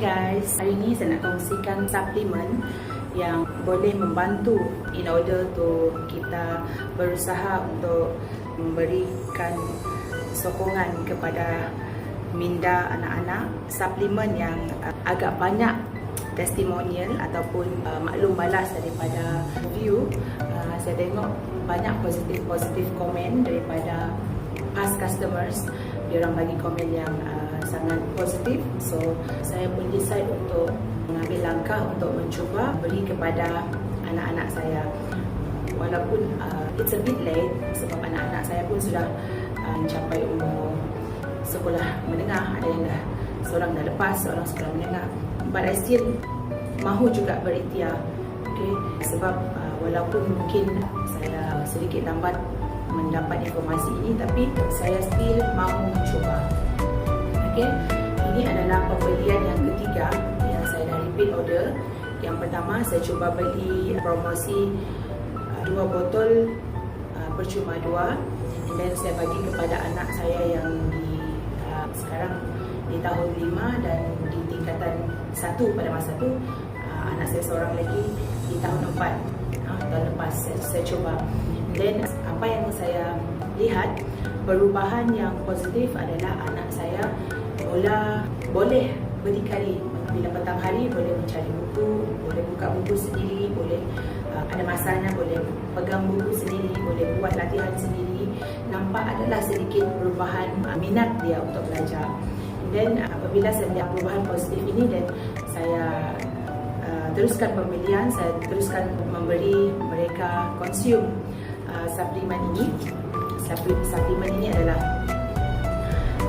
guys, hari ini saya nak kongsikan suplemen yang boleh membantu in order to kita berusaha untuk memberikan sokongan kepada minda anak-anak. Suplemen yang agak banyak testimonial ataupun maklum balas daripada review. Saya tengok banyak positif komen daripada past customers. Dia orang bagi komen yang sangat positif. So saya pun decide untuk mengambil langkah untuk mencuba beri kepada anak-anak saya. Walaupun it's a bit late sebab anak-anak saya pun sudah mencapai umur sekolah menengah. Ada yang dah, seorang dah lepas, seorang sekolah menengah. But I still mahu juga berikhtiar. Okay? Sebab walaupun mungkin saya sedikit lambat mendapat informasi ini, tapi saya still mahu mencuba. Okay? Ini adalah pembelian yang ketiga yang saya dah repeat order. Yang pertama saya cuba beli promosi 2 botol percuma 2, dan saya bagi kepada anak saya yang sekarang di tahun 5 dan di tingkatan 1 pada masa tu. Anak saya seorang lagi di tahun 4. Tahun lepas saya cuba. Dan apa yang saya lihat, perubahan yang positif adalah anak saya mula boleh berdikari. Bila petang hari boleh mencari buku, boleh buka buku sendiri, boleh ada masanya boleh pegang buku sendiri, boleh buat latihan sendiri. Nampak adalah sedikit perubahan minat dia untuk belajar. Dan apabila saya melihat perubahan positif ini, dan saya teruskan pembelian, saya teruskan memberi mereka consume suplemen ini. Suplemen ini adalah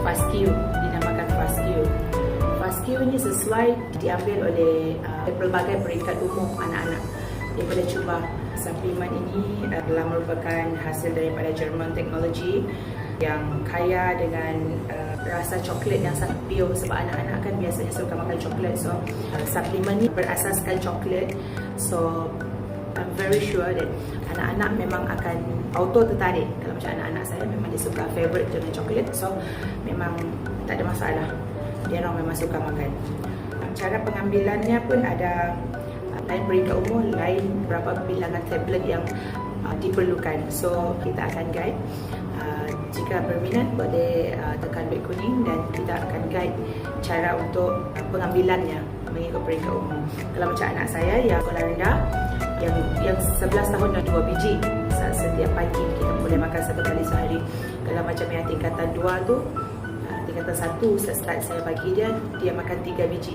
FastQ, dinamakan FastQ. FastQ ini sesuai diambil oleh pelbagai peringkat umum anak-anak. Dia boleh cuba. Suplemen ini adalah merupakan hasil daripada German Technology yang kaya dengan rasa coklat yang sangat pure, sebab anak-anak kan biasanya suka makan coklat. So suplemen ini berasaskan coklat. So I'm very sure that anak-anak memang akan auto tertarik. Kalau macam anak-anak saya memang dia suka favorite dengan coklat, so memang tak ada masalah. Dia orang memang suka makan. Cara pengambilannya pun ada lain peringkat umur, lain berapa bilangan tablet yang diperlukan. So kita akan guide. Jika berminat boleh tekan beg kuning dan kita akan guide cara untuk pengambilannya mengikut peringkat umur. Kalau macam anak saya yang sekolah rendah, yang 11 tahun dan 2 biji setiap pagi, kita boleh makan 1 kali sehari. Kalau macam yang tingkatan 2 tu, tingkatan 1 start saya bagi dia makan 3 biji.